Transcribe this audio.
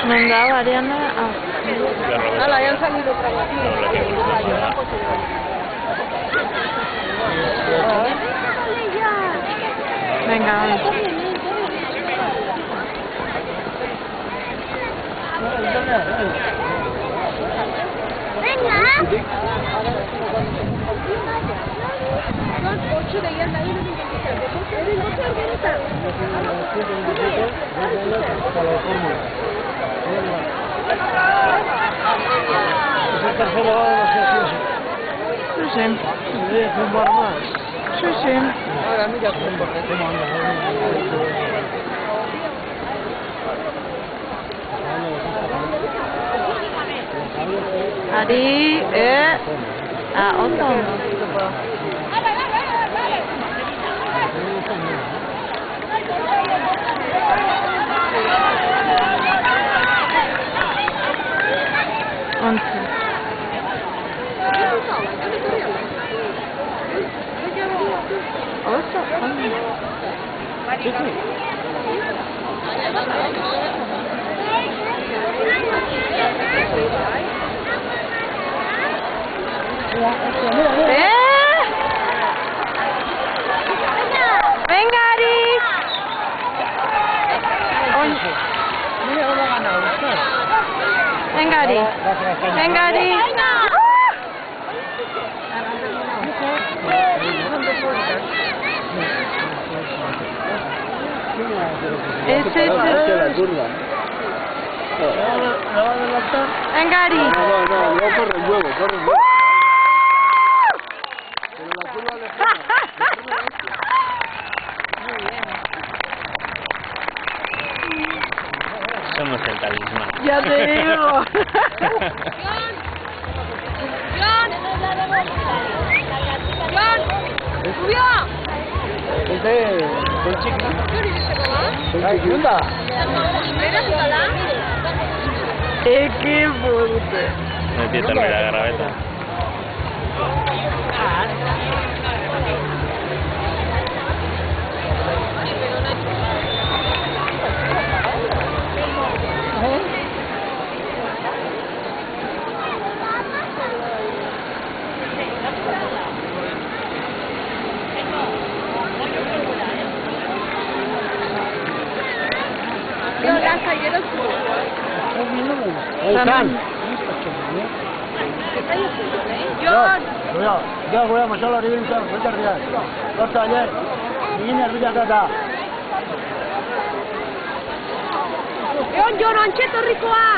Venga, Mariana. Hala, ya han salido otra vez. Venga, sí. Sí. Ahora mira cómo anda. Ari, oso. Venga, Ari. Venga, Ari. Venga, Ari. Venga, Ari. No, corre el huevo. Pero la curva le Somos el talismán. Ya te digo. ¡John! ¡Subió! Con chiqui. Qué fuerte. No tiene tal vez la garrabeta. Ya masalah ini bisa benar dia. Katanya ini harus ada. Jon, ontxetorrikoa!